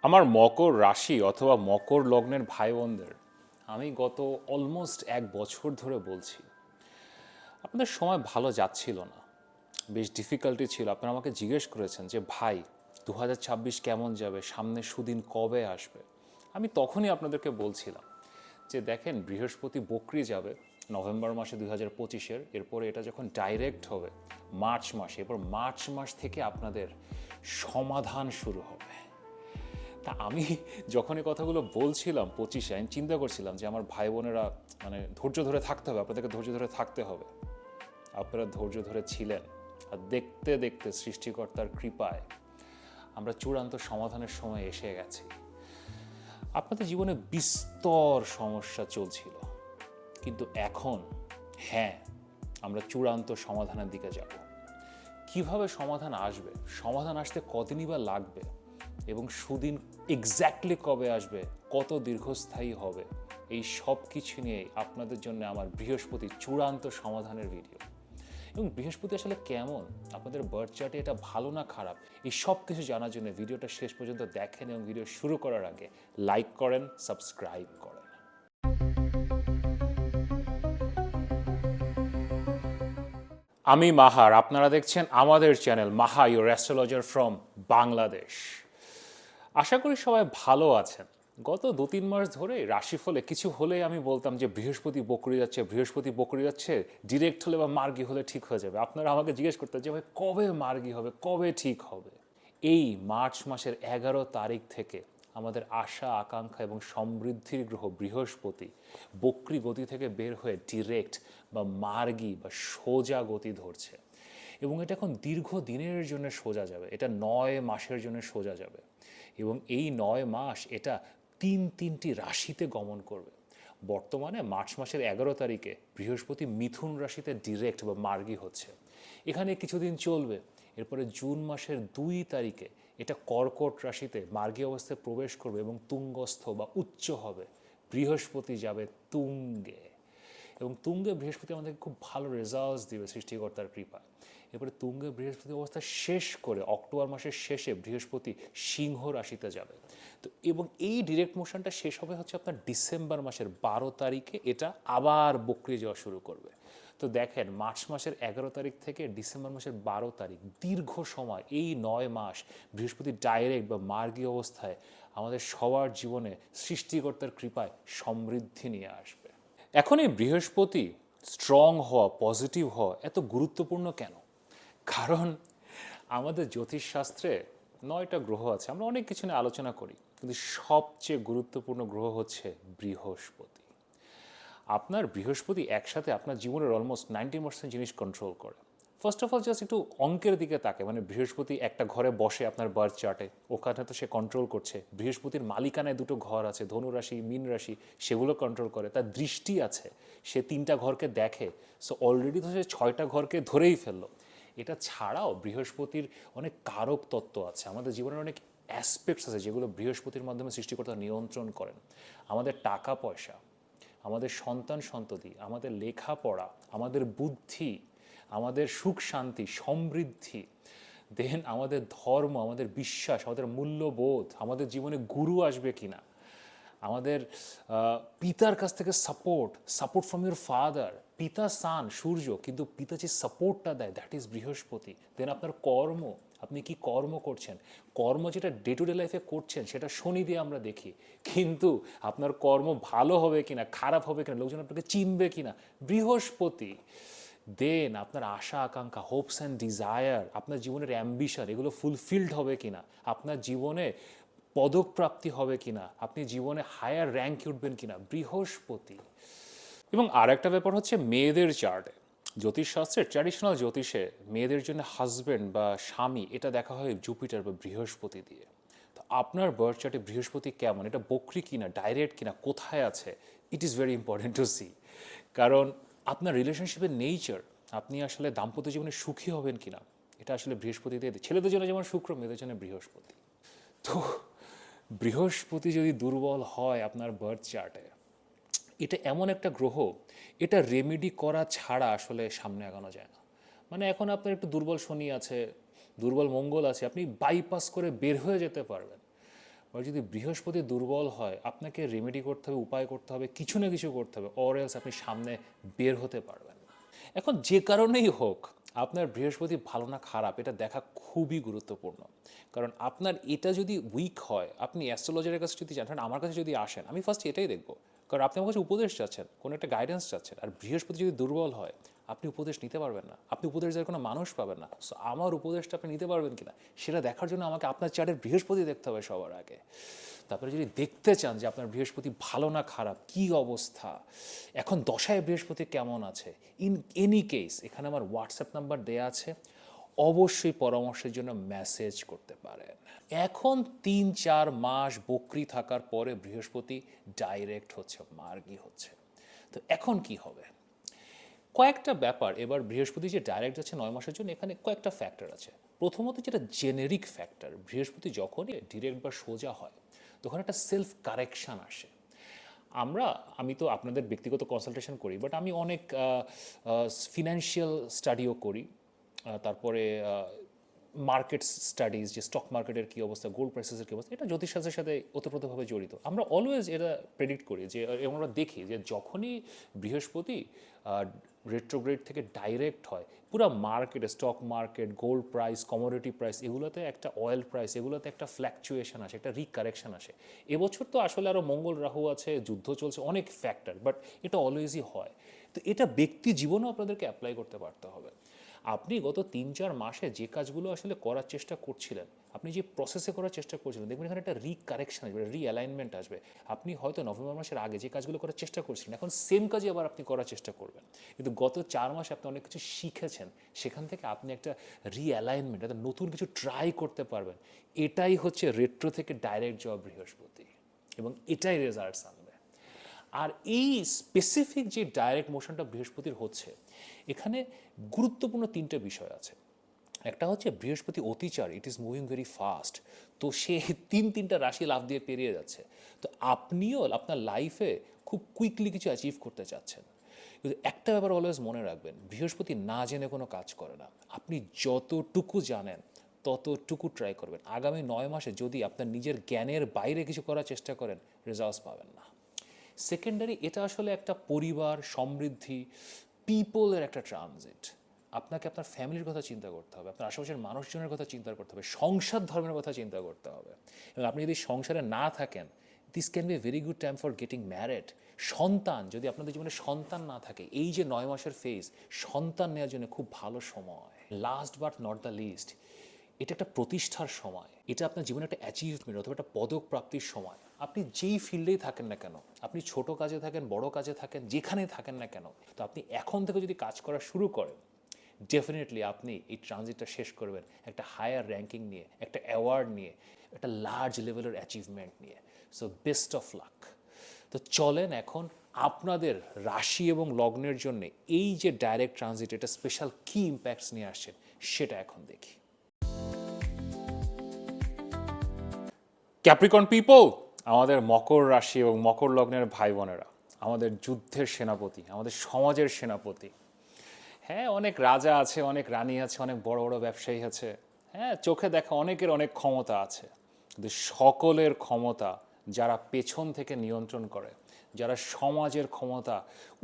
আমার মকর রাশি অথবা মকর লগ্নের ভাই বোনদের আমি গত অলমোস্ট 1 বছর ধরে বলছি আপনাদের সময় ভালো যাচ্ছিল না, বেশ ডিফিকাল্টি ছিল। আপনারা আমাকে জিজ্ঞেস করেছেন যে ভাই 2026 কেমন যাবে, সামনে সুদিন কবে আসবে। আমি তখনই আপনাদেরকে বলছিলাম যে দেখেন বৃহস্পতি বক্রি যাবে নভেম্বর মাসে 2025-এর, এরপরে এটা যখন ডাইরেক্ট হবে মার্চ মাসে, এরপর মার্চ মাস থেকে আপনাদের সমাধান শুরু হবে। তা আমি যখন এই কথাগুলো বলছিলাম 25-এ, আমি চিন্তা করছিলাম যে আমার ভাই বোনেরা মানে ধৈর্য ধরে থাকতে হবে, আপনাদেরকে ধৈর্য ধরে থাকতে হবে। আপনারা ধৈর্য ধরে ছিলেন, আর দেখতে দেখতে সৃষ্টিকর্তার কৃপায় আমরা চূড়ান্ত সমাধানের সময় এসে গেছি। আপনাদের জীবনে বিস্তর সমস্যা চলছিল, কিন্তু এখন হ্যাঁ, আমরা চূড়ান্ত সমাধানের দিকে যাব। কিভাবে সমাধান আসবে, সমাধান আসতে কদিনই বা লাগবে, এবং সুদিন এক্স্যাক্টলি কবে আসবে, কত দীর্ঘস্থায়ী হবে, এই সব কিছু নিয়েই আপনাদের জন্য আমার বৃহস্পতি চূড়ান্ত সমাধানের ভিডিও। এবং বৃহস্পতি আসলে কেমন, আপনাদের বার্থ চার্টে এটা ভালো না খারাপ, এই সব কিছু জানার জন্য ভিডিওটা শেষ পর্যন্ত দেখেন, এবং ভিডিও শুরু করার আগে লাইক করেন, সাবস্ক্রাইব করেন। আমি মাহার, আপনারা দেখছেন আমাদের channel Maha your astrologer from Bangladesh. আশা করি সবাই ভালো আছেন। গত 2-3 মাস ধরে রাশিফলে কিছু হলে আমি বলতাম যে বৃহস্পতি বকরি যাচ্ছে, বৃহস্পতি বকরি যাচ্ছে, ডিরেক্ট হলে বা মার্গী হলে ঠিক হয়ে যাবে। আপনারা আমাকে জিজ্ঞেস করতেন যে ভাই কবে মার্গী হবে, কবে ঠিক হবে। এই মার্চ মাসের 11 তারিখ থেকে আমাদের আশা আকাঙ্ক্ষা এবং সমৃদ্ধির গ্রহ বৃহস্পতি বক্রি গতি থেকে বের হয়ে ডিরেক্ট বা মার্গী বা সোজা গতি ধরছে, এবং এটা এখন দীর্ঘ দিনের জন্য সোজা যাবে। এটা 9 মাসের জন্য সোজা যাবে, এবং এই 9 মাস এটা তিনটি রাশিতে গমন করবে। বর্তমানে মার্চ মাসের 11 তারিখে বৃহস্পতি মিথুন রাশিতে ডিরেক্ট বা মার্গী হচ্ছে, এখানে কিছুদিন চলবে। এরপরে জুন মাসের 2 তারিখে এটা কর্কট রাশিতে মার্গী অবস্থায় প্রবেশ করবে এবং তুঙ্গস্থ বা উচ্চ হবে। বৃহস্পতি যাবে তুঙ্গে, এবং তুঙ্গে বৃহস্পতি আমাদেরকে খুব ভালো রেজাল্টস দিবে সৃষ্টিকর্তার কৃপা। এরপরে তুঙ্গে বৃহস্পতি অবস্থা শেষ করে অক্টোবর মাসের শেষে বৃহস্পতি সিংহ রাশিতে যাবে। তো এবং এই ডিরেক্ট মোশনটা শেষ হবে হচ্ছে আপনার ডিসেম্বর মাসের 12 তারিখে, এটা আবার বক্রি যাওয়া শুরু করবে। তো দেখেন মার্চ মাসের 11 তারিখ থেকে ডিসেম্বর মাসের 12 তারিখ, দীর্ঘ সময়, এই 9 মাস বৃহস্পতি ডাইরেক্ট বা মার্গী অবস্থায় আমাদের সবার জীবনে সৃষ্টিকর্তার কৃপায় সমৃদ্ধি নিয়ে আসবে। এখন এই বৃহস্পতি স্ট্রং হওয়া, পজিটিভ হওয়া এত গুরুত্বপূর্ণ কেন? কারণ আমাদের জ্যোতিষশাস্ত্রে 9টা গ্রহ আছে, আমরা অনেক কিছু নিয়ে আলোচনা করি, কিন্তু সবচেয়ে গুরুত্বপূর্ণ গ্রহ হচ্ছে বৃহস্পতি। আপনার বৃহস্পতি একসাথে আপনার জীবনের অলমোস্ট 90% জিনিস কন্ট্রোল করে। ফার্স্ট অফ অল জাস্ট একটু অঙ্কের দিকে তাকে, মানে বৃহস্পতি একটা ঘরে বসে আপনার বার্থ চার্টে, ওখানে তো সে কন্ট্রোল করছে। বৃহস্পতির মালিকানায় 2টো ঘর আছে, ধনু রাশি, মীন রাশি, সেগুলো কন্ট্রোল করে। তার দৃষ্টি আছে, সে 3টা ঘরকে দেখে। সো অলরেডি তো সে 6টা ঘরকে ধরেই ফেললো। এটা ছাড়াও বৃহস্পতির অনেক কারক তত্ত্ব আছে, আমাদের জীবনের অনেক অ্যাসপেক্টস আছে যেগুলো বৃহস্পতির মাধ্যমে সৃষ্টিকর্তা নিয়ন্ত্রণ করেন। আমাদের টাকা পয়সা, আমাদের সন্তান সন্ততি, আমাদের লেখাপড়া, আমাদের বুদ্ধি, আমাদের সুখ শান্তি সমৃদ্ধি, দেন আমাদের ধর্ম, আমাদের বিশ্বাস, আমাদের মূল্যবোধ, আমাদের জীবনে গুরু আসবে কিনা, আমাদের পিতার কাছ থেকে support, support from your father. পিতা সান সূর্য, কিন্তু পিতা যে সাপোর্টটা দেয় দ্যাট ইজ বৃহস্পতি। দেন আপনার কর্ম, আপনি কি কর্ম করছেন, কর্ম যেটা ডে টু ডে লাইফে করছেন সেটা শনি দিয়ে আমরা দেখি, কিন্তু আপনার কর্ম ভালো হবে কিনা, খারাপ হবে কিনা, লোকজন আপনাকে চিনবে কিনা, বৃহস্পতি। দেন আপনার আশা আকাঙ্ক্ষা, হোপস অ্যান্ড ডিজায়ার, আপনার জীবনের অ্যাম্বিশন, এগুলো ফুলফিলড হবে কিনা, আপনার জীবনে পদকপ্রাপ্তি হবে কিনা, আপনি জীবনে হায়ার র্যাঙ্কে উঠবেন কিনা, বৃহস্পতি। এবং আর একটা ব্যাপার হচ্ছে মেয়েদের চার্টে, জ্যোতিষশাস্ত্রের ট্র্যাডিশনাল জ্যোতিষে মেয়েদের জন্য হাজব্যান্ড বা স্বামী এটা দেখা হয় জুপিটার বা বৃহস্পতি দিয়ে। তো আপনার বার্থ চার্টে বৃহস্পতি কেমন, এটা বক্রি কিনা, ডাইরেক্ট কিনা, কোথায় আছে, it is very important to see. কারণ আপনার রিলেশনশিপের নেচার, আপনি আসলে দাম্পত্য জীবনে সুখী হবেন কিনা, এটা আসলে বৃহস্পতি দিয়ে। ছেলেদের জন্য যেমন শুক্র, মেয়েদের জন্য বৃহস্পতি। তো বৃহস্পতি যদি দুর্বল হয় আপনার বার্থ চার্টে, এটা এমন একটা গ্রহ, এটা রেমেডি করা ছাড়া আসলে সামনে এগোনো যায় না। মানে এখন আপনার একটু দুর্বল শনি আছে, দুর্বল মঙ্গল আছে, আপনি বাইপাস করে বের হয়ে যেতে পারবেন, আর যদি বৃহস্পতি দুর্বল হয় আপনাকে রেমেডি করতে হবে, উপায় করতে হবে, কিছু না কিছু করতে হবে, অর এলস আপনি সামনে বের হতে পারবেন না। এখন যে কারণেই হোক আপনার বৃহস্পতি ভালো না খারাপ এটা দেখা খুবই গুরুত্বপূর্ণ। কারণ আপনার এটা যদি উইক হয়, আপনি অ্যাস্ট্রোলজারের কাছে যদি জানেন, আমার কাছে যদি আসেন, আমি ফার্স্ট এটাই দেখব। কারণ আপনি আমার কাছে উপদেশ চাচ্ছেন, কোনো একটা গাইডেন্স চাচ্ছেন, আর বৃহস্পতি যদি দুর্বল হয় আপনি উপদেশ নিতে পারবেন না, আপনি উপদেশ দেওয়ার কোনো মানুষ পাবেন না। সো আমার উপদেশটা আপনি নিতে পারবেন কিনা সেটা দেখার জন্য আমাকে আপনার চার্টের বৃহস্পতি দেখতে হবে সবার আগে। তারপরে যদি দেখতে চান যে আপনার বৃহস্পতি ভালো না খারাপ, কি অবস্থা, এখন দশায় বৃহস্পতি কেমন আছে, ইন এনি কেস এখানে আমার হোয়াটসঅ্যাপ নাম্বার দেয়া আছে, অবশ্যই পরামর্শের জন্য মেসেজ করতে পারেন। এখন ৩-৪ মাস বকরি থাকার পরে বৃহস্পতি ডাইরেক্ট হচ্ছে, মার্গী হচ্ছে। তো এখন কি হবে? কয়েকটা ব্যাপার, এবার বৃহস্পতি যে ডাইরেক্ট যাচ্ছে ৯ মাসের জন্য, এখানে কয়েকটা ফ্যাক্টর আছে। প্রথমত যেটা জেনেরিক ফ্যাক্টর, বৃহস্পতি যখনই ডিরেক্ট বা সোজা হয় তখন একটা সেলফ কারেকশান আসে। আমি তো আপনাদের ব্যক্তিগত কনসালটেশন করি, বাট আমি অনেক ফিনান্সিয়াল স্টাডিও করি। তারপরে মার্কেট স্টাডিজ, যে স্টক মার্কেটের কী অবস্থা, গোল্ড প্রাইসেসের কী অবস্থা, এটা জ্যোতিষশাস্ত্রের সাথে ওতপ্রোতভাবে জড়িত। আমরা অলওয়েজ এটা প্রেডিক্ট করি যে, এবং আমরা দেখি যে যখনই বৃহস্পতি রেট্রোগ্রেড থেকে ডাইরেক্ট হয়, পুরো মার্কেটে, stock market, gold price, commodity price, এগুলোতে একটা অয়েল প্রাইস, এগুলোতে একটা ফ্ল্যাকচুয়েশন আসে, একটা রিকারেকশন আসে। এবছর তো আসলে আরও মঙ্গল রাহু আছে, যুদ্ধ চলছে, অনেক ফ্যাক্টর, বাট এটা অলওয়েজই হয়। তো এটা ব্যক্তি জীবনেও আপনাদেরকে অ্যাপ্লাই করতে পারতে হবে। আপনি গত ৩-৪ মাসে যে কাজগুলো আসলে করার চেষ্টা করছিলেন, আপনি যে প্রসেসে করার চেষ্টা করছিলেন, দেখবেন এখানে একটা রিকারেকশন আসবে, রিঅ্যালাইনমেন্ট আসবে। আপনি হয়তো নভেম্বর মাসের আগে যে কাজগুলো করার চেষ্টা করছিলেন, এখন সেম কাজই আবার আপনি করার চেষ্টা করবেন। কিন্তু গত ৪ মাসে আপনি অনেক কিছু শিখেছেন, সেখান থেকে আপনি একটা রিঅ্যালাইনমেন্ট, একটা নতুন কিছু ট্রাই করতে পারবেন। এটাই হচ্ছে রেট্রো থেকে ডাইরেক্ট যাওয়া বৃহস্পতি, এবং এটাই রেজাল্টস আনবে। আর এই স্পেসিফিক যে ডাইরেক্ট মোশনটা বৃহস্পতির হচ্ছে, এখানে গুরুত্বপূর্ণ ৩টে বিষয় আছে। একটা হচ্ছে বৃহস্পতি অতিচার, it is moving very fast. তো সে ৩টা রাশি লাফ দিয়ে পেরিয়ে যাচ্ছে। তো আপনিও আপনার লাইফে খুব কুইকলি কিছু অ্যাচিভ করতে চাচ্ছেন। কিন্তু একটা ব্যাপার অলওয়েজ মনে রাখবেন, বৃহস্পতি না জেনে কোনো কাজ করে না। আপনি যতটুকু জানেন ততটুকু ট্রাই করবেন। আগামী ৯ মাসে যদি আপনার নিজের জ্ঞানের বাইরে কিছু করার চেষ্টা করেন, রেজাল্টস পাবেন না। সেকেন্ডারি, এটা আসলে একটা পরিবার, সমৃদ্ধি, পিপলের একটা ট্রানজিট। আপনাকে আপনার ফ্যামিলির কথা চিন্তা করতে হবে, আপনার আশেপাশের মানুষজনের কথা চিন্তা করতে হবে, সংসার ধর্মের কথা চিন্তা করতে হবে। এবং আপনি যদি সংসারে না থাকেন, this can B a very good time for getting married. সন্তান, যদি আপনাদের জীবনে সন্তান না থাকে, এই যে ৯ মাসের ফেজ, সন্তান নেওয়ার জন্য খুব ভালো সময়। Last but not the least, এটা একটা প্রতিষ্ঠার সময়, এটা আপনার জীবনে একটা অ্যাচিভমেন্ট অথবা একটা পদক প্রাপ্তির সময়। আপনি যেই ফিল্ডেই থাকেন না কেন, আপনি ছোট কাজে থাকেন, বড় কাজে থাকেন, যেখানেই থাকেন না কেন, তো আপনি এখন থেকে যদি কাজ করা শুরু করেন, ডেফিনেটলি আপনি এই ট্রানজিটটা শেষ করবেন একটা হায়ার র্যাঙ্কিং নিয়ে, একটা অ্যাওয়ার্ড নিয়ে, একটা লার্জ লেভেলের অ্যাচিভমেন্ট নিয়ে। So best of luck. তো চলেন এখন আপনাদের রাশি এবং লগ্নের জন্য এই যে ডাইরেক্ট ট্রানজিট, এটা স্পেশাল কী ইম্প্যাক্টস নিয়ে আসছে সেটা এখন দেখি। ক্যাপ্রিকন পিপল, আমাদের মকর রাশি এবং মকর লগ্নের ভাই বোনেরা, আমাদের যুদ্ধের সেনাপতি, আমাদের সমাজের সেনাপতি। হ্যাঁ, অনেক রাজা আছে, অনেক রানী আছে, অনেক বড় বড় ব্যবসায়ী আছে, হ্যাঁ, চোখে দেখা অনেকের অনেক ক্ষমতা আছে। কিন্তু সকলের ক্ষমতা যারা পেছন থেকে নিয়ন্ত্রণ করে, যারা সমাজের ক্ষমতা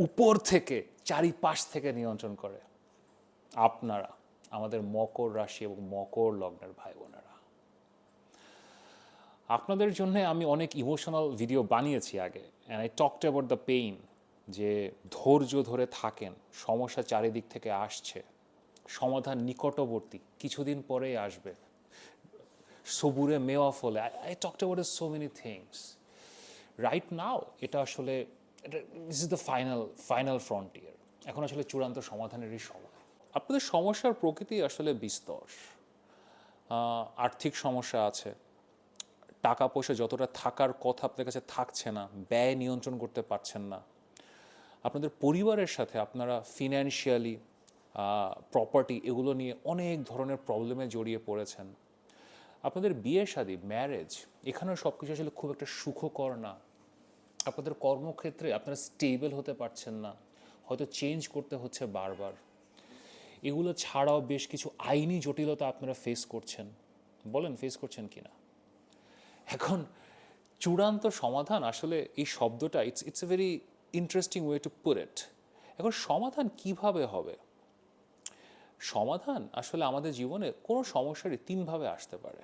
উপর থেকে, চারিপাশ থেকে নিয়ন্ত্রণ করে, আপনারা, আমাদের মকর রাশি এবং মকর লগ্নের ভাই বোনেরা। আপনাদের জন্য আমি অনেক ইমোশনাল ভিডিও বানিয়েছি আগে, and I talked about the pain, যে ধৈর্য ধরে থাকেন, সমস্যা চারিদিক থেকে আসছে, সমাধান নিকটবর্তী, কিছুদিন পরেই আসবে, সবুরে মেওয়া ফলে। I talked about so many things. Right now এটা আসলে, this is the final frontier. এখন আসলে চূড়ান্ত সমাধানেরই সময়। আপনাদের সমস্যার প্রকৃতি আসলে বিস্তর। আর্থিক সমস্যা আছে, টাকা পয়সা যতটা থাকার কথা আপনার কাছে থাকছে না, ব্যয় নিয়ন্ত্রণ করতে পারছেন না। আপনাদের পরিবারের সাথে আপনারা ফিনান্সিয়ালি, প্রপার্টি, এগুলো নিয়ে অনেক ধরনের প্রবলেমে জড়িয়ে পড়েছেন। আপনাদের বিয়ে শাদী, ম্যারেজ, এখানেও সব কিছু আসলে খুব একটা সুখকর না। আপনাদের কর্মক্ষেত্রে আপনারা স্টেবল হতে পারছেন না, হয়তো চেঞ্জ করতে হচ্ছে বারবার। এগুলো ছাড়াও বেশ কিছু আইনি জটিলতা আপনারা ফেস করছেন। বলেন ফেস করছেন কি না? এখন চূড়ান্ত সমাধান আসলে এই শব্দটা it's a very interesting way to put it. এখন সমাধান কিভাবে হবে? সমাধান আসলে আমাদের জীবনে কোনো সমস্যারই তিনভাবে আসতে পারে।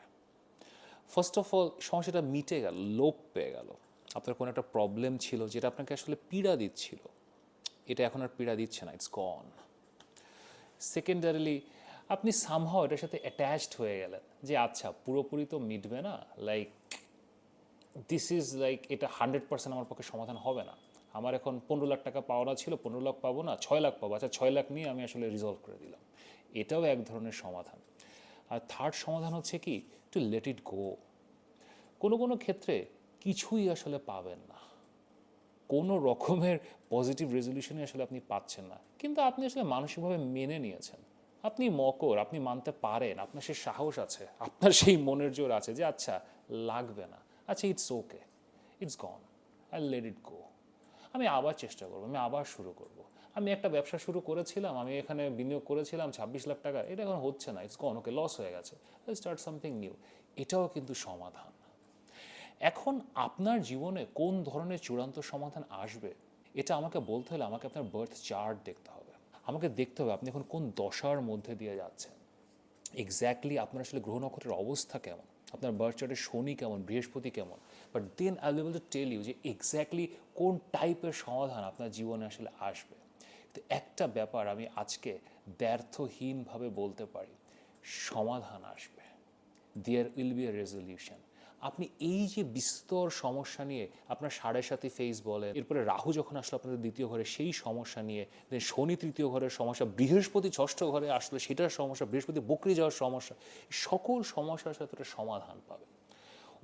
ফার্স্ট অফ অল, সমস্যাটা মিটে গেল, লোপ পেয়ে গেল। আপনার কোনো একটা প্রবলেম ছিল যেটা আপনাকে আসলে পীড়া দিচ্ছিল, এটা এখন আর পীড়া দিচ্ছে না, ইটস গন। সেকেন্ডারিলি, আপনি সামহাও এটার সাথে অ্যাটাচড হয়ে গেলেন যে আচ্ছা পুরোপুরি তো মিটবে না, লাইক দিস ইজ লাইক এটা 100% আমার পক্ষে সমাধান হবে না। আমার এখন 15 লাখ টাকা পাওনা ছিল, 15 লাখ পাবো না, 6 লাখ পাবো, আচ্ছা 6 লাখ নিয়ে আমি আসলে রিজলভ করে দিলাম। এটাও এক ধরনের সমাধান। আর থার্ড সমাধান হচ্ছে কি, টু লেট ইট গো। কোনো কোনো ক্ষেত্রে কিছুই আসলে পাবেন না, কোনো রকমের পজিটিভ রেজলিউশনই আসলে আপনি পাচ্ছেন না, কিন্তু আপনি আসলে মানসিকভাবে মেনে নিয়েছেন, আপনি মকর, আপনি মানতে পারেন, আপনার সেই সাহস আছে, আপনার সেই মনের জোর আছে যে আচ্ছা লাগবে না, আচ্ছা it's okay, it's gone, I let it go. আমি আবার চেষ্টা করবো, আমি আবার শুরু করব। আমি একটা ব্যবসা শুরু করেছিলাম, আমি এখানে বিনিয়োগ করেছিলাম 26 লাখ টাকা, এটা এখন হচ্ছে না, ইটস গন, ওকে লস হয়ে গেছে, স্টার্ট সামথিং নিউ। এটাও কিন্তু সমাধান। এখন আপনার জীবনে কোন ধরনের চূড়ান্ত সমাধান আসবে, এটা আমাকে বলতে হলে আমাকে আপনার বার্থ চার্ট দেখতে হবে। আমাকে দেখতে হবে আপনি এখন কোন দশার মধ্যে দিয়ে যাচ্ছেন, এক্স্যাক্টলি আপনার আসলে গ্রহ নক্ষত্রের অবস্থা কেমন, আপনার বার্থ চার্টে শনি কেমন, বৃহস্পতি কেমন। But then I will be able to tell you যে এক্স্যাক্টলি কোন টাইপের সমাধান আপনার জীবনে আসলে আসবে। তো একটা ব্যাপার আমি আজকে ব্যর্থহীনভাবে বলতে পারি, সমাধান আসবে, there will be a resolution. আপনি এই যে বিস্তর সমস্যা নিয়ে আপনার 7.5 ফেজ বলেন, এরপরে রাহু যখন আসলো আপনাদের দ্বিতীয় ঘরে সেই সমস্যা নিয়ে, দেন শনি তৃতীয় ঘরের সমস্যা, বৃহস্পতি ষষ্ঠ ঘরে আসলে সেটার সমস্যা, বৃহস্পতি বকরি যাওয়ার সমস্যা, সকল সমস্যার সাথে একটা সমাধান পাবেন।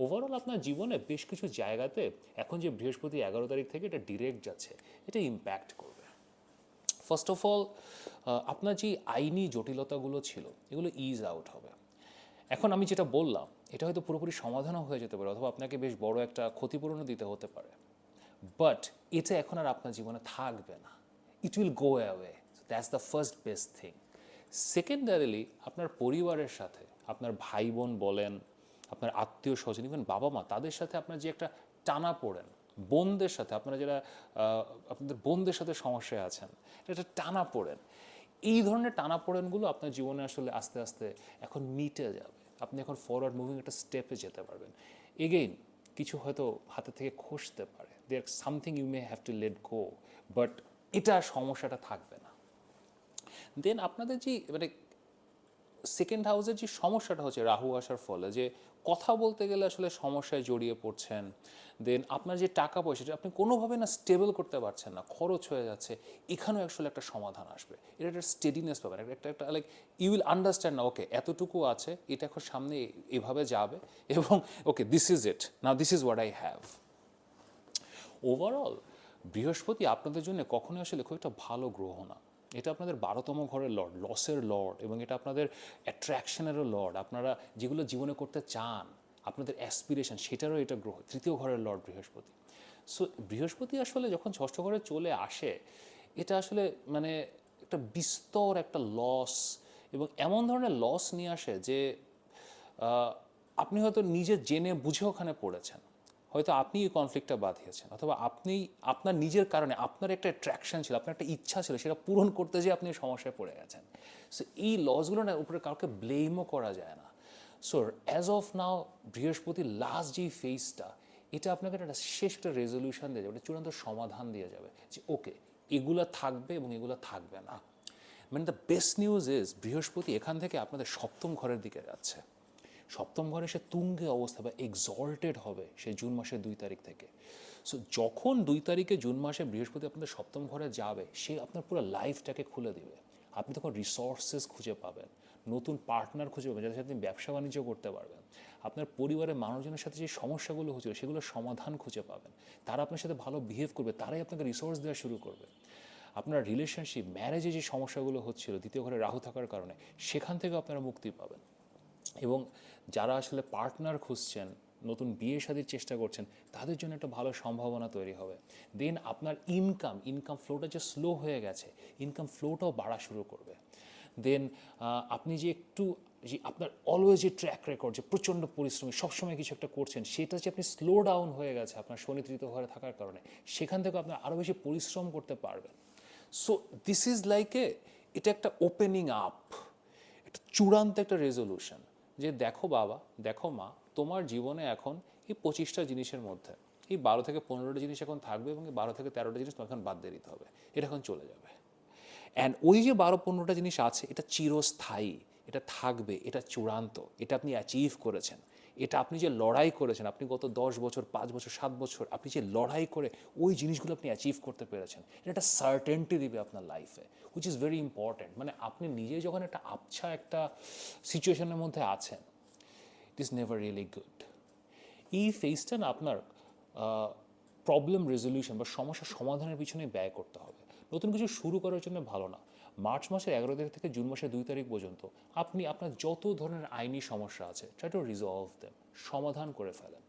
ওভারঅল আপনার জীবনে বেশ কিছু জায়গাতে এখন যে বৃহস্পতি 11 তারিখ থেকে এটা ডিরেক্ট যাচ্ছে, এটা ইম্প্যাক্ট করবে। ফার্স্ট অফ অল, আপনার যে আইনি জটিলতাগুলো ছিল এগুলো ইজ আউট হবে। এখন আমি যেটা বললাম এটা হয়তো পুরোপুরি সমাধানও হয়ে যেতে পারে, অথবা আপনাকে বেশ বড় একটা ক্ষতিপূরণও দিতে হতে পারে, বাট এটা এখন আর আপনার জীবনে থাকবে না, it will go away, that's the first best thing. Secondarily, আপনার পরিবারের সাথে, আপনার ভাই বোন বলেন, আপনার আত্মীয় স্বজন, ইভেন বাবা মা, তাদের সাথে আপনার যে একটা টানা পড়েন, বোনদের সাথে আপনারা যারা আপনাদের বোনদের সাথে সমস্যায় আছেন, এটা টানা পড়েন, এই ধরনের টানাপোড়েনগুলো আপনার জীবনে আসলে আস্তে আস্তে এখন মিটে যাবে। আপনি এখন ফরওয়ার্ড মুভিং একটা স্টেপে যেতে পারবেন। এগেইন কিছু হয়তো হাতে থেকে খসতে পারে, there something you may have to let go, but এটা সমস্যাটা থাকবে না। দেন আপনাদের যে মানে সেকেন্ড হাউসের যে সমস্যাটা হচ্ছে রাহু আসার ফলে, যে কথা বলতে গেলে আসলে সমস্যায় জড়িয়ে পড়ছেন, দেন আপনার যে টাকা পয়সা আপনি কোনোভাবে না স্টেবল করতে পারছেন না, খরচ হয়ে যাচ্ছে, এখানেও আসলে একটা সমাধান আসবে। এটা একটা স্টেডিনেস পাবেন, একটা একটা লাইক ইউ উইল আন্ডারস্ট্যান্ড না, ওকে এতটুকু আছে, এটা এখন সামনে এভাবে যাবে, এবং ওকে this is it, now this is what I have. Overall বৃহস্পতি আপনাদের জন্য কখনোই আসলে খুব একটা ভালো গ্রহ না। এটা আপনাদের 12তম ঘরের লর্ড, লসের লর্ড, এবং এটা আপনাদের অ্যাট্রাকশনেরও লর্ড, আপনারা যেগুলো জীবনে করতে চান, আপনাদের অ্যাসপিরেশন, সেটারও এটা গ্রহ, তৃতীয় ঘরের লর্ড বৃহস্পতি। সো বৃহস্পতি আসলে যখন ষষ্ঠ ঘরে চলে আসে, এটা আসলে মানে একটা বিস্তর একটা লস, এবং এমন ধরনের লস নিয়ে আসে যে আপনি হয়তো নিজে জেনে বুঝে ওখানে পড়েছেন, হয়তো আপনি এই কনফ্লিক্টটা বাঁধিয়েছেন, অথবা আপনি আপনার নিজের কারণে আপনার একটা অ্যাট্রাকশন ছিল, আপনার একটা ইচ্ছা ছিল, সেটা পূরণ করতে যেয়ে আপনি সমস্যায় পড়ে গেছেন। সো এই লসগুলো না উপরে কাউকে ব্লেমও করা যায় না। সো অ্যাজ অফ নাও বৃহস্পতির লাস্ট যেই ফেজটা, এটা আপনাকে একটা শেষ একটা রেজলিউশন দিয়ে যাবে, একটা চূড়ান্ত সমাধান দিয়ে যাবে যে ওকে এগুলো থাকবে এবং এগুলো থাকবে না। মানে দ্য বেস্ট নিউজ ইজ বৃহস্পতি এখান থেকে আপনাদের সপ্তম ঘরের দিকে যাচ্ছে, সপ্তম ঘরে সে তুঙ্গে অবস্থা বা এক্সল্টেড হবে সে জুন মাসের 2 তারিখ থেকে। সো যখন 2 তারিখে জুন মাসে বৃহস্পতি আপনাদের সপ্তম ঘরে যাবে, সে আপনার পুরো লাইফটাকে খুলে দিবে। আপনি তখন রিসোর্সেস খুঁজে পাবেন, নতুন পার্টনার খুঁজে পাবেন যাদের সাথে আপনি ব্যবসা বাণিজ্য করতে পারবেন। আপনার পরিবারের মানুষজনের সাথে যে সমস্যাগুলো হচ্ছিল সেগুলোর সমাধান খুঁজে পাবেন, তারা আপনার সাথে ভালো বিহেভ করবে, তারাই আপনাকে রিসোর্স দেওয়া শুরু করবে। আপনার রিলেশনশিপ, ম্যারেজে যে সমস্যাগুলো হচ্ছিল দ্বিতীয় ঘরে রাহু থাকার কারণে, সেখান থেকে আপনারা মুক্তি পাবেন। এবং যারা আসলে পার্টনার খুঁজছেন, নতুন বিয়ে শাদীর চেষ্টা করছেন, তাদের জন্য একটা ভালো সম্ভাবনা তৈরি হবে। দেন আপনার ইনকাম ফ্লোটা যে স্লো হয়ে গেছে, ইনকাম ফ্লোটাও বাড়া শুরু করবে। দেন আপনি যে একটু যে আপনার অলওয়েজ যে ট্র্যাক রেকর্ড, যে প্রচণ্ড পরিশ্রমী, সবসময় কিছু একটা করছেন, সেটা যে আপনি স্লো ডাউন হয়ে গেছে আপনার শনি তৃতীয় ঘরে থাকার কারণে, সেখান থেকে আপনার আরও বেশি পরিশ্রম করতে পারবেন। সো দিস ইজ লাইক এটা একটা ওপেনিং আপ, একটা চূড়ান্ত একটা রেজলিউশন যে দেখো বাবা, দেখো মা, তোমার জীবনে এখন এই 25টা জিনিসের মধ্যে এই 12 থেকে 15টা জিনিস এখন থাকবে এবং এই 12 থেকে 13টা জিনিস তোমাকে এখন বাদ দিয়ে দিতে হবে, এটা এখন চলে যাবে। অ্যান্ড ওই যে 12-15টা জিনিস আছে, এটা চিরস্থায়ী, এটা থাকবে, এটা চূড়ান্ত, এটা আপনি অ্যাচিভ করেছেন, এটা আপনি যে লড়াই করেছেন, আপনি গত 10 বছর, 5 বছর, 7 বছর আপনি যে লড়াই করে ওই জিনিসগুলো আপনি অ্যাচিভ করতে পেরেছেন, এটা একটা সার্টেনটি দিবে আপনার লাইফে, হুইচ ইজ ভেরি ইম্পর্ট্যান্ট। মানে আপনি নিজে যখন একটা আবছা একটা সিচুয়েশনের মধ্যে আছেন, it is never really good. এই ফেজটা না আপনার প্রবলেম রেজলিউশন বা সমস্যা সমাধানের পিছনে ব্যয় করতে হবে। নতুন কিছু শুরু করার জন্য ভালো না। মার্চ মাসের 11 তারিখ থেকে জুন মাসের 2 তারিখ পর্যন্ত আপনি আপনার যত ধরনের আইনি সমস্যা আছে, ট্রাই টু রিজলভ দেম, সমাধান করে ফেলেন।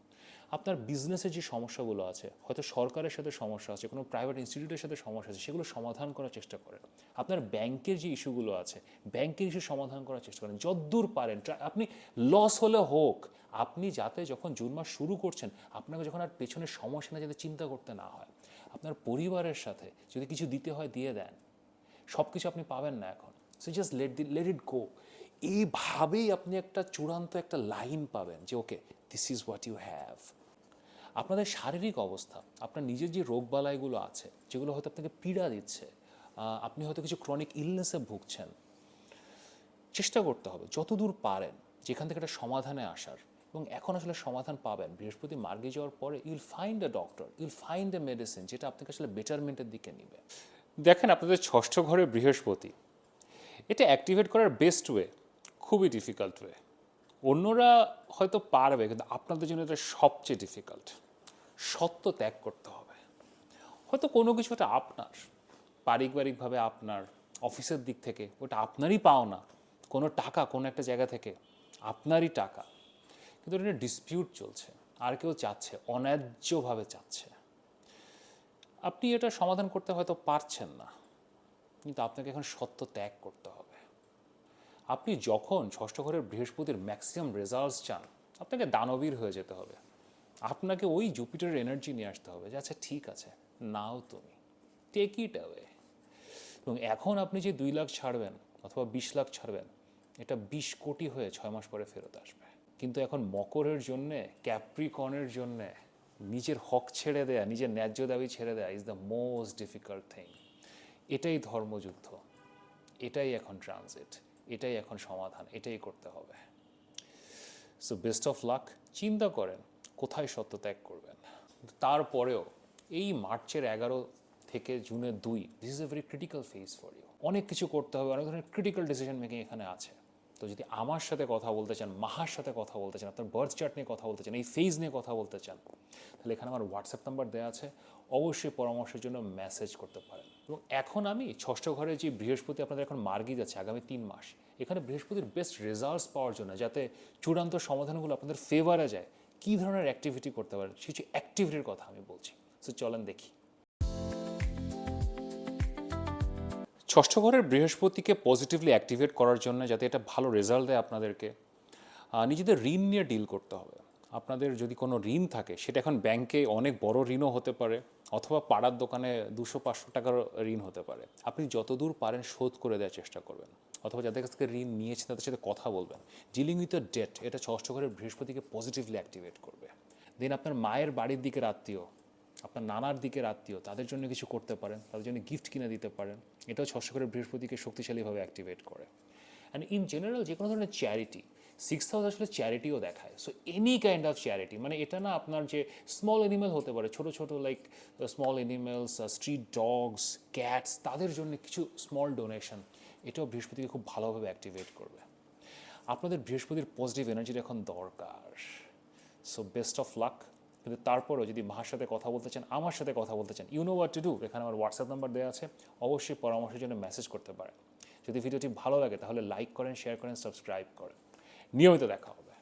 আপনার বিজনেসের যে সমস্যাগুলো আছে, হয়তো সরকারের সাথে সমস্যা আছে, কোনো প্রাইভেট ইনস্টিটিউটের সাথে সমস্যা আছে, সেগুলো সমাধান করার চেষ্টা করেন। আপনার ব্যাংকের যে ইস্যুগুলো আছে, ব্যাংকের ইস্যু সমাধান করার চেষ্টা করেন যতদূর পারেন। আপনি লস হলে হোক, আপনি যাতে যখন জুন মাস শুরু করছেন, আপনাকে যখন আর পেছনের সমস্যা না যাতে চিন্তা করতে না হয়, আপনার পরিবারের সাথে যদি কিছু দিতে হয় দিয়ে দেন, সব কিছু আপনি পাবেন না এখন, so just let it go. এইভাবেই আপনি একটা চূড়ান্ত একটা লাইন পাবেন যে okay, this is what you have. আপনাদের শারীরিক অবস্থা, আপনার নিজের যে রোগবালাইগুলো আছে, যেগুলো হয়তো আপনাকে পীড়া দিচ্ছে, আপনি হয়তো কিছু ক্রনিক ইলনেসে ভুগছেন, চেষ্টা করতে হবে যতদূর পারেন যেখান থেকে একটা সমাধানে আসার। এবং এখন আসলে সমাধান পাবেন বৃহস্পতি মার্গে যাওয়ার পরে। ইউল find a doctor, Yule find a medicine যেটা আপনাকে আসলে বেটারমেন্টের দিকে নেবে। দেখেন, আপনাদের ষষ্ঠ ঘরে বৃহস্পতি, এটা অ্যাক্টিভেট করার বেস্ট ওয়ে খুবই ডিফিকাল্ট ওয়ে। অন্যরা হয়তো পারবে, কিন্তু আপনাদের জন্য এটা সবচেয়ে ডিফিকাল্ট। সত্য ত্যাগ করতে হবে। হয়তো কোনো কিছু একটা আপনার, পারিবারিকভাবে আপনার, অফিসের দিক থেকে ওটা আপনারই পাওনা, কোনো টাকা কোনো একটা জায়গা থেকে আপনারই টাকা, কিন্তু এটা ডিসপিউট চলছে, আর কেউ চাচ্ছে, অন্যায্যভাবে চাচ্ছে। আপনি এটা সমাধান করতে হয়তো পারছেন না, কিন্তু আপনাকে এখন সত্য ত্যাগ করতে হবে। আপনি যখন ষষ্ঠ ঘরের বৃহস্পতির ম্যাক্সিমাম রেজাল্টস চান, আপনাকে দানবীর হয়ে যেতে হবে। আপনাকে ওই জুপিটারের এনার্জি নিয়ে আসতে হবে যে আচ্ছা ঠিক আছে, নাও তুমি, টেক ইট অ্যাওয়ে। এবং এখন আপনি যে 2 লাখ ছাড়বেন অথবা 20 লাখ ছাড়বেন, এটা 20 কোটি হয়ে 6 মাস পরে ফেরত আসবে। কিন্তু এখন মকরের জন্যে, ক্যাপ্রিকনের জন্যে নিজের হক ছেড়ে দেয়া, নিজের ন্যায্য দাবি ছেড়ে দেয়া is the most difficult thing. এটাই ধর্মযুদ্ধ, এটাই এখন ট্রানজিট, এটাই এখন সমাধান, এটাই করতে হবে। So best of luck. চিন্তা করেন কোথায় সত্য ত্যাগ করবেন। তারপরেও এই মার্চের 11 থেকে জুনের 2, this is a very critical phase for you. অনেক কিছু করতে হবে, অনেক ধরনের ক্রিটিক্যাল ডিসিশন মেকিং এখানে আছে। তো যদি আমার সাথে কথা বলতে চান, মাহার সাথে কথা বলতে চান, আপনার বার্থ চার্ট নিয়ে কথা বলতে চান, এই ফেজ নিয়ে কথা বলতে চান, তাহলে এখানে আমার হোয়াটসঅ্যাপ নাম্বার দেওয়া আছে, অবশ্যই পরামর্শের জন্য মেসেজ করতে পারেন। এবং এখন আমি ষষ্ঠ ঘরে যে বৃহস্পতি আপনাদের এখন মার্গি যাচ্ছে আগামী 3 মাস, এখানে বৃহস্পতির বেস্ট রেজাল্টস পাওয়ার জন্য, যাতে চূড়ান্ত সমাধানগুলো আপনাদের ফেভারে যায়, কী ধরনের অ্যাক্টিভিটি করতে পারেন, কিছু অ্যাক্টিভিটির কথা আমি বলছি। সো চলেন দেখি। ষষ্ঠ ঘরের বৃহস্পতিকে পজিটিভলি অ্যাক্টিভেট করার জন্য, যাতে এটা ভালো রেজাল্ট দেয় আপনাদেরকে, নিজেদের ঋণ নিয়ে ডিল করতে হবে। আপনাদের যদি কোনো ঋণ থাকে, সেটা এখন ব্যাংকে অনেক বড় ঋণও হতে পারে, অথবা পাড়ার দোকানে 200-500 টাকার ঋণ হতে পারে। আপনি যতদূর পারেন শোধ করে দেওয়ার চেষ্টা করবেন, অথবা যাদের কাছ থেকে ঋণ নিয়েছেন তাদের সাথে কথা বলবেন। ডিলিং উইথ দ্য ডেট, এটা ষষ্ঠ ঘরের বৃহস্পতিকে পজিটিভলি অ্যাক্টিভেট করবে। দেন আপনার মায়ের বাড়ির দিকের আত্মীয়, আপনার নানার দিকের আত্মীয়, তাদের জন্য কিছু করতে পারেন, তাদের জন্য গিফট কিনে দিতে পারেন। এটাও ষষ্ঠ ঘরের বৃহস্পতিকে শক্তিশালীভাবে অ্যাক্টিভেট করে। অ্যান্ড ইন জেনারেল যে কোনো ধরনের চ্যারিটি, 6th হাউস আসলে চ্যারিটিও দেখায়। So any kind of charity, মানে এটা না আপনার যে স্মল অ্যানিমেল হতে পারে, ছোটো ছোটো like small animals, street dogs, cats, তাদের জন্য কিছু স্মল ডোনেশন, এটাও বৃহস্পতিকে খুব ভালোভাবে অ্যাক্টিভেট করবে। আপনাদের বৃহস্পতির পজিটিভ এনার্জির এখন দরকার। So best of luck. কিন্তু তারপরেও যদি মার সাথে কথা বলতে চান, আমার সাথে কথা বলতে চান, you know what to do. এখানে আমার হোয়াটসঅ্যাপ নাম্বার দেওয়া আছে, অবশ্যই পরামর্শের জন্য মেসেজ করতে পারেন। যদি ভিডিওটি ভালো লাগে তাহলে লাইক করেন, শেয়ার করেন, সাবস্ক্রাইব করেন। নিয়মিত দেখা হবে।